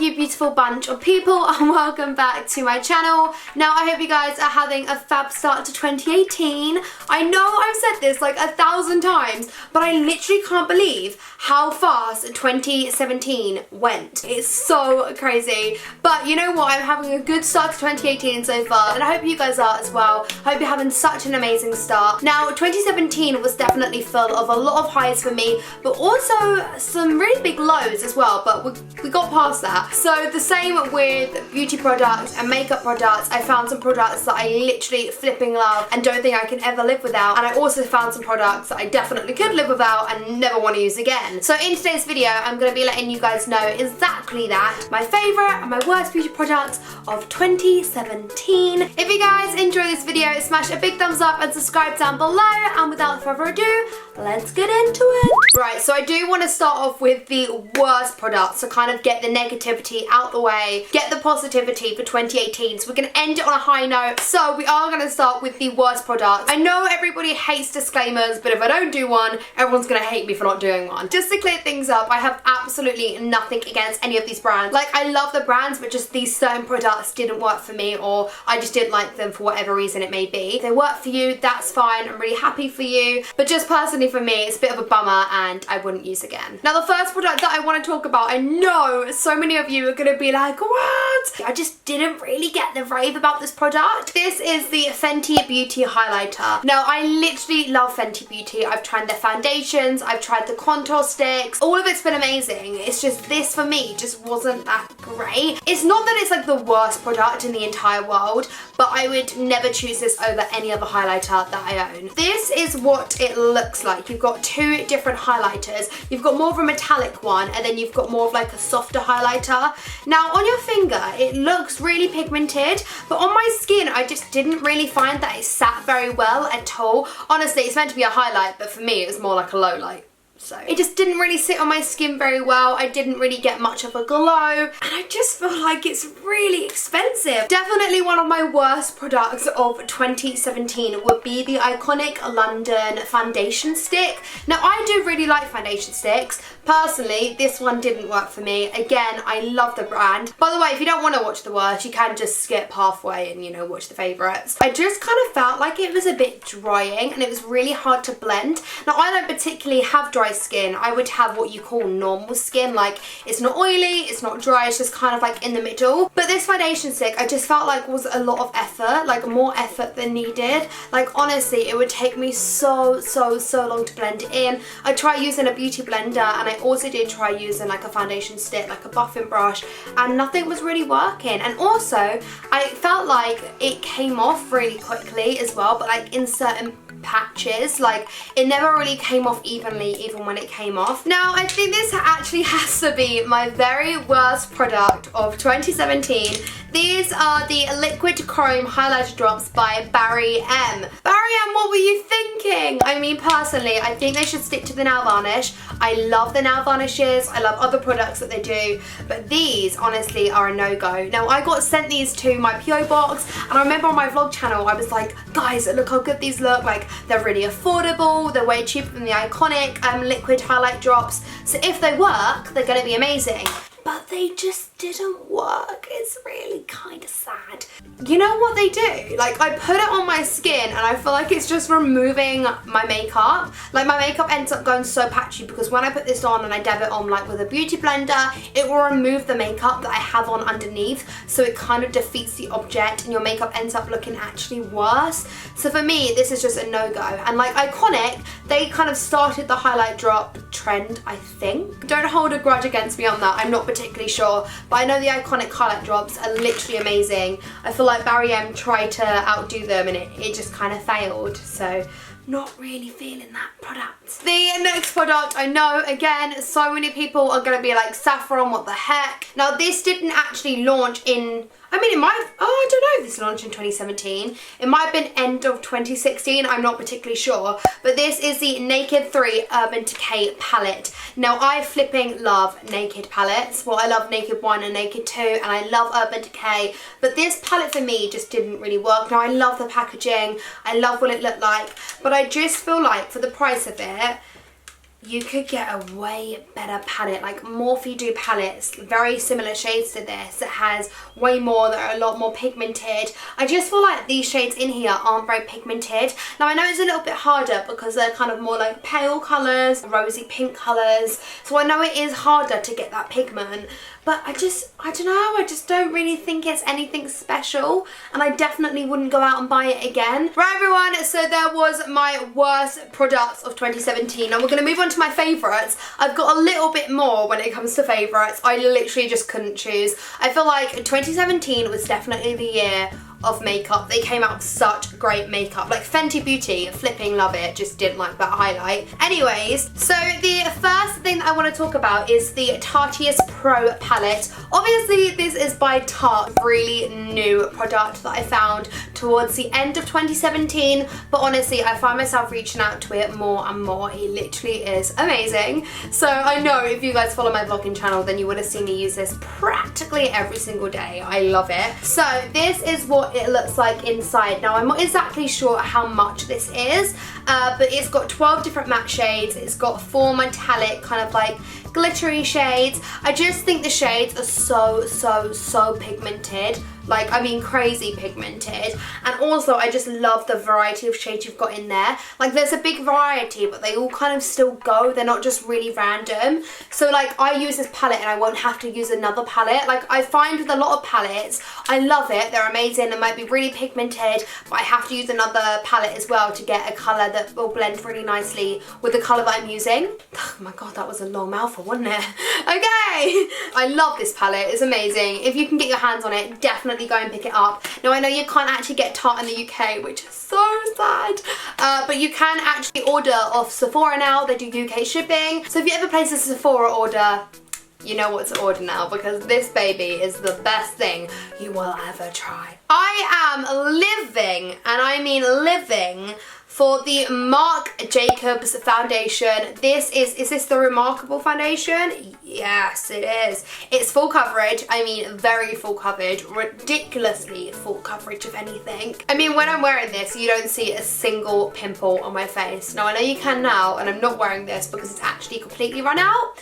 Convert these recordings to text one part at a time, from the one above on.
you beautiful bunch of people, and welcome back to my channel. Now I hope you guys are having a fab start to 2018. I know I've said this like 1,000 times, but I literally can't believe how fast 2017 went. It's so crazy. But you know what, I'm having a good start to 2018 so far, and I hope you guys are as well. I hope you're having such an amazing start. Now 2017 was definitely full of a lot of highs for me, but also some really big lows as well, but we got past that. So the same with beauty products and makeup products. I found some products that I literally flipping love and don't think I can ever live without, and I also found some products that I definitely could live without and never want to use again. So in today's video I'm going to be letting you guys know exactly that, my favourite and my worst beauty products of 2017. If you guys enjoy this video, smash a big thumbs up and subscribe down below, and without further ado, let's get into it. Right, so I do want to start off with the worst products to kind of get the negativity out the way, get the positivity for 2018. So we're going to end it on a high note. So we are going to start with the worst products. I know everybody hates disclaimers, but if I don't do one, everyone's going to hate me for not doing one. Just to clear things up, I have absolutely nothing against any of these brands. Like, I love the brands, but just these certain products didn't work for me, or I just didn't like them for whatever reason it may be. If they work for you, that's fine. I'm really happy for you. But just personally for me, it's a bit of a bummer and I wouldn't use again. Now the first product that I want to talk about, I know so many of you are going to be like, what? I just didn't really get the rave about this product. This is the Fenty Beauty Highlighter. Now I literally love Fenty Beauty. I've tried their foundations, I've tried the contour sticks, all of it's been amazing. It's just this for me just wasn't that great. It's not that it's like the worst product in the entire world, but I would never choose this over any other highlighter that I own. This is what it looks like. You've got two different highlighters. You've got more of a metallic one, and then you've got more of like a softer highlighter. Now on your finger it looks really pigmented, but on my skin I just didn't really find that it sat very well at all. Honestly, it's meant to be a highlight, but for me it was more like a low light. So it just didn't really sit on my skin very well. I didn't really get much of a glow, and I just feel like it's really expensive. Definitely one of my worst products of 2017 would be the iconic London foundation stick. Now I do really like foundation sticks. Personally, this one didn't work for me. Again, I love the brand. By the way, if you don't want to watch the worst, you can just skip halfway and, you know, watch the favourites. I just kind of felt like it was a bit drying and it was really hard to blend. Now I don't particularly have dry skin. I would have what you call normal skin, like it's not oily, it's not dry, it's just kind of like in the middle. But this foundation stick I just felt like was a lot of effort, like more effort than needed. Like honestly, it would take me so long to blend it in. I tried using a beauty blender, and I also did try using like a foundation stick, like a buffing brush, and nothing was really working. And also I felt like it came off really quickly as well, but like in certain patches, like it never really came off evenly even when it came off. Now I think this actually has to be my very worst product of 2017. These are the Liquid Chrome Highlighter Drops by Barry M. Barry M, what were you thinking? I mean, personally, I think they should stick to the nail varnish. I love the nail varnishes, I love other products that they do, but these honestly are a no-go. Now I got sent these to my PO box, and I remember on my vlog channel I was like, guys, look how good these look. Like, they're really affordable, they're way cheaper than the iconic liquid highlight drops, so if they work, they're going to be amazing. But they just didn't work. It's really kind of sad. You know what they do? Like, I put it on my skin and I feel like it's just removing my makeup. Like, my makeup ends up going so patchy because when I put this on and I dab it on like with a beauty blender, it will remove the makeup that I have on underneath. So it kind of defeats the object and your makeup ends up looking actually worse. So for me, this is just a no-go. And like Iconic, they kind of started the highlight drop trend, I think. Don't hold a grudge against me on that. I'm not particularly sure, but I know the Iconic highlight drops are literally amazing. I feel like Barry M tried to outdo them and it just kind of failed, so not really feeling that product. The next product, I know, again, so many people are going to be like, Saffron, what the heck? Now this didn't actually launch in, I mean, it might have, oh, I don't know if this launched in 2017. It might have been end of 2016, I'm not particularly sure. But this is the Naked 3 Urban Decay palette. Now, I flipping love Naked palettes. Well, I love Naked 1 and Naked 2, and I love Urban Decay. But this palette for me just didn't really work. Now, I love the packaging, I love what it looked like, but I just feel like for the price of it, you could get a way better palette. Like Morphe do palettes, very similar shades to this. It has way more that are a lot more pigmented. I just feel like these shades in here aren't very pigmented. Now I know it's a little bit harder because they're kind of more like pale colours, rosy pink colours. So I know it is harder to get that pigment. But I don't know, I just don't really think it's anything special, and I definitely wouldn't go out and buy it again. Right everyone, so there was my worst products of 2017. Now we're going to move on to my favourites. I've got a little bit more when it comes to favourites. I literally just couldn't choose. I feel like 2017 was definitely the year of makeup. They came out with such great makeup. Like Fenty Beauty, flipping love it, just didn't like that highlight. Anyways, so the first thing that I want to talk about is the Tarte Es Pro Palette. Obviously this is by Tarte, really new product that I found towards the end of 2017, but honestly I find myself reaching out to it more and more. It literally is amazing. So I know if you guys follow my vlogging channel then you would have seen me use this practically every single day. I love it. So this is what it looks like inside. Now I'm not exactly sure how much this is, but it's got 12 different matte shades. It's got 4 metallic kind of like glittery shades. I just think the shades are so pigmented. Like, I mean crazy pigmented. And also I just love the variety of shades you've got in there. Like there's a big variety, but they all kind of still go. They're not just really random. So like I use this palette and I won't have to use another palette. Like I find with a lot of palettes, I love it. They're amazing. They might be really pigmented, but I have to use another palette as well to get a colour that will blend really nicely with the colour that I'm using. Oh my god, that was a long mouthful, wasn't it? Okay. I love this palette. It's amazing. If you can get your hands on it, definitely go and pick it up. Now I know you can't actually get Tarte in the UK, which is so sad, but you can actually order off Sephora now. They do UK shipping. So if you ever place a Sephora order, you know what to order now, because this baby is the best thing you will ever try. I am living, and I mean living, for the Marc Jacobs foundation. This is this the Remarkable foundation? Yes, it is. It's full coverage. I mean, very full coverage. Ridiculously full coverage, if anything. I mean, when I'm wearing this, you don't see a single pimple on my face. Now, I know you can now, and I'm not wearing this because it's actually completely run out.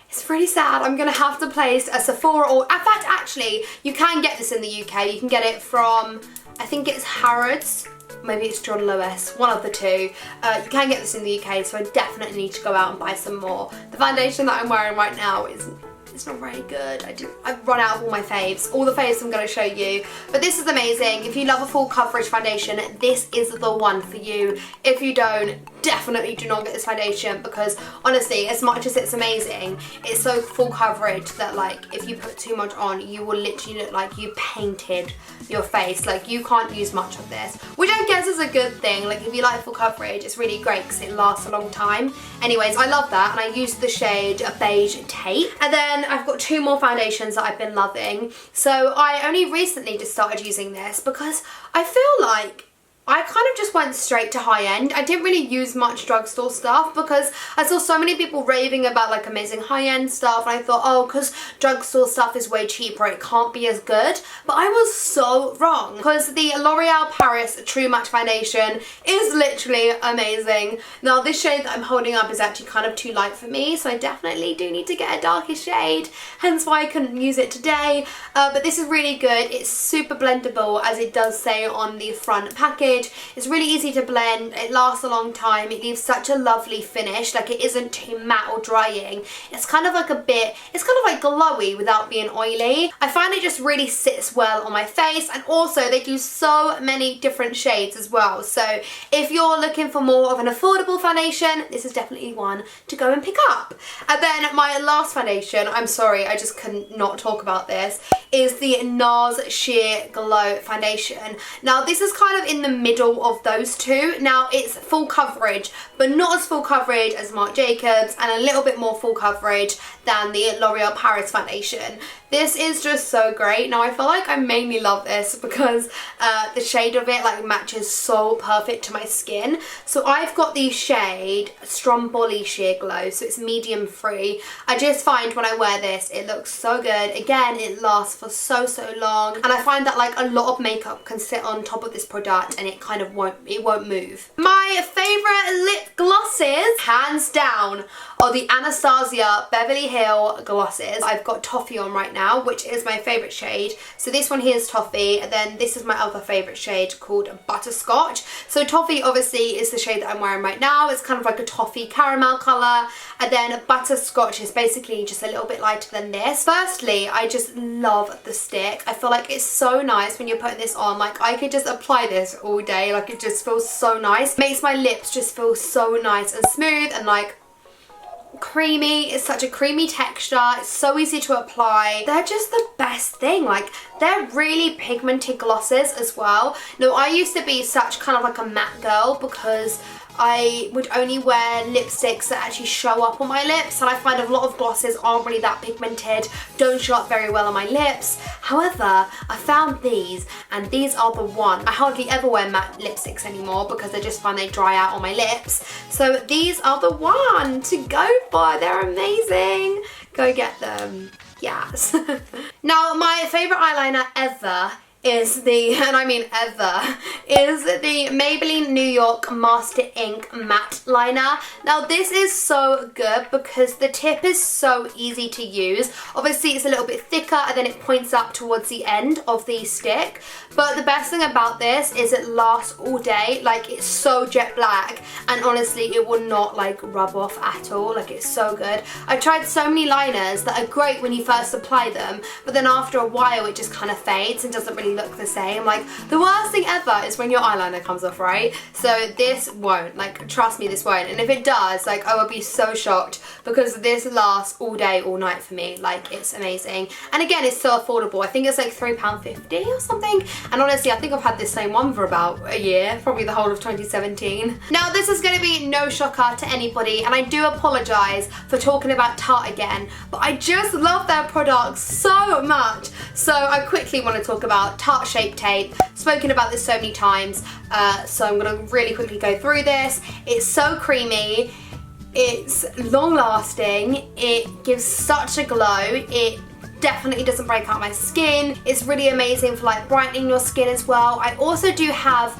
It's really sad. I'm gonna have to place a Sephora, or in fact, actually, you can get this in the UK. You can get it from, I think it's Harrods. Maybe it's John Lewis, one of the two. You can get this in the UK, so I definitely need to go out and buy some more. The foundation that I'm wearing right now it's not very good. I've run out of all my faves. All the faves I'm going to show you. But this is amazing. If you love a full coverage foundation, this is the one for you. If you don't, definitely do not get this foundation, because honestly, as much as it's amazing, it's so full coverage that like if you put too much on, you will literally look like you painted your face. Like you can't use much of this, which I guess is a good thing. Like if you like full coverage, it's really great because it lasts a long time. Anyways, I love that, and I used the shade Beige Tape. And then I've got 2 more foundations that I've been loving. So I only recently just started using this because I feel like I kind of just went straight to high end. I didn't really use much drugstore stuff because I saw so many people raving about like amazing high end stuff, and I thought, oh, because drugstore stuff is way cheaper, it can't be as good. But I was so wrong, because the L'Oreal Paris True Matte Foundation is literally amazing. Now this shade that I'm holding up is actually kind of too light for me, so I definitely do need to get a darker shade, hence why I couldn't use it today. But this is really good. It's super blendable, as it does say on the front package. It's really easy to blend, it lasts a long time, it leaves such a lovely finish. Like it isn't too matte or drying. It's kind of like it's kind of like glowy without being oily. I find it just really sits well on my face, and also they do so many different shades as well. So if you're looking for more of an affordable foundation, this is definitely one to go and pick up. And then my last foundation, I'm sorry, I just couldn't not talk about this, is the Nars Sheer Glow Foundation. Now this is kind of in the middle of those two. Now it's full coverage, but not as full coverage as Marc Jacobs, and a little bit more full coverage than the L'Oreal Paris foundation. This is just so great. Now I feel like I mainly love this because the shade of it like matches so perfect to my skin. So I've got the shade Stromboli Sheer Glow, so it's medium free. I just find when I wear this, it looks so good. Again, it lasts for so long, and I find that like a lot of makeup can sit on top of this product and it kind of won't move. My favourite lip glosses, hands down, are the Anastasia Beverly Hill glosses. I've got Toffee on right now, which is my favourite shade. So this one here is Toffee, and then this is my other favourite shade called Butterscotch. So Toffee obviously is the shade that I'm wearing right now. It's kind of like a toffee caramel colour, and then Butterscotch is basically just a little bit lighter than this. Firstly, I just love the stick. I feel like it's so nice when you're putting this on. Like, I could just apply this all day. Like, it just feels so nice. Makes my lips just feel so nice and smooth and like creamy. It's such a creamy texture. It's so easy to apply. They're just the best thing. Like, they're really pigmented glosses as well. Now, I used to be such kind of like a matte girl because I would only wear lipsticks that actually show up on my lips, and I find a lot of glosses aren't really that pigmented, don't show up very well on my lips. However, I found these, and these are the one. I hardly ever wear matte lipsticks anymore because I just find they dry out on my lips. So these are the one to go for. They're amazing. Go get them. Yes. Now, my favourite eyeliner ever is the, and I mean ever, is the Maybelline New York Master Ink Matte Liner. Now this is so good because the tip is so easy to use. Obviously it's a little bit thicker and then it points up towards the end of the stick. But the best thing about this is it lasts all day. Like, it's so jet black, and honestly it will not like rub off at all. Like, it's so good. I've tried so many liners that are great when you first apply them, but then after a while it just kind of fades and doesn't really look the same. Like, the worst thing ever is when your eyeliner comes off, right? So this won't, like, trust me, this won't. And if it does, like, I will be so shocked because this lasts all day, all night for me. Like, it's amazing. And again, it's so affordable. I think it's like £3.50 or something. And honestly, I think I've had this same one for about a year, probably the whole of 2017. Now, this is going to be no shocker to anybody, and I do apologise for talking about Tarte again, but I just love their products so much. So I quickly want to talk about Tarte Shape Tape. Spoken about this so many times, so I'm going to really quickly go through this. It's so creamy, it's long lasting, it gives such a glow, it definitely doesn't break out my skin. It's really amazing for like brightening your skin as well. I also do have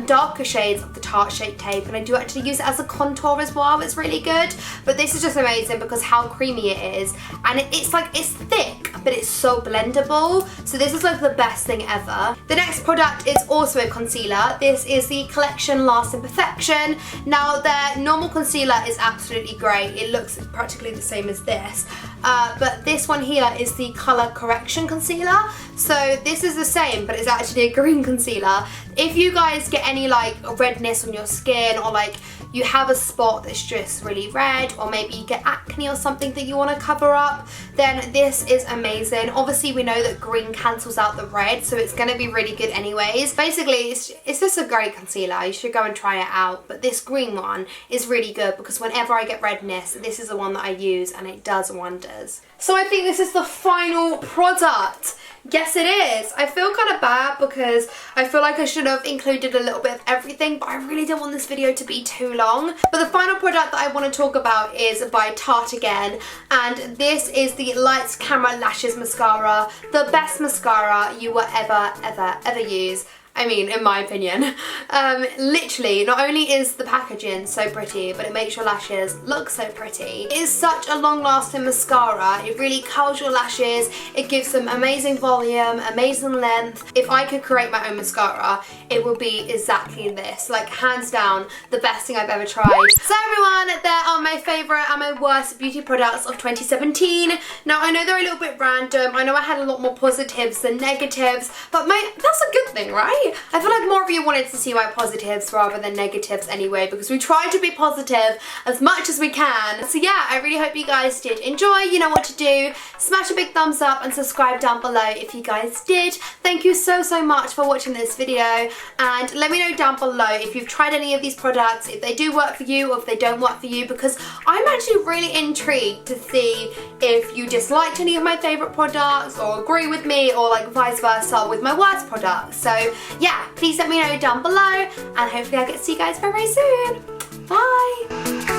darker shades of the Tarte Shape Tape, and I do actually use it as a contour as well. It's really good, but this is just amazing because how creamy it is, and it's like, it's thick but it's so blendable. So this is like the best thing ever. The next product is also a concealer. This is the Collection Lasting Perfection. Now, their normal concealer is absolutely great. It looks practically the same as this, but this one here is the Color Correction Concealer. So this is the same, but it's actually a green concealer. If you guys get any like redness on your skin, or like you have a spot that's just really red, or maybe you get acne or something that you want to cover up, then this is amazing. Obviously we know that green cancels out the red, so it's going to be really good anyways. Basically it's just a great concealer. You should go and try it out, but this green one is really good because whenever I get redness, this is the one that I use and it does wonders. So I think this is the final product. Yes, it is. I feel kind of bad because I feel like I should have included a little bit of everything, but I really didn't want this video to be too long. But the final product that I want to talk about is by Tarte again, and this is the Lights Camera Lashes Mascara, the best mascara you will ever use. I mean, in my opinion. Literally, not only is the packaging so pretty, but it makes your lashes look so pretty. It is such a long-lasting mascara. It really curls your lashes. It gives them amazing volume, amazing length. If I could create my own mascara, it would be exactly this. Like, hands down, the best thing I've ever tried. So everyone, there are my favourite and my worst beauty products of 2017. Now, I know they're a little bit random. I know I had a lot more positives than negatives, but that's a good thing, right? I feel like more of you wanted to see my positives rather than negatives anyway, because we try to be positive as much as we can. So yeah, I really hope you guys did enjoy. You know what to do. Smash a big thumbs up and subscribe down below if you guys did. Thank you so much for watching this video, and let me know down below if you've tried any of these products, if they do work for you or if they don't work for you, because I'm actually really intrigued to see if you disliked any of my favourite products or agree with me, or like vice versa with my worst products. So yeah, please let me know down below, and hopefully I'll get to see you guys very soon. Bye!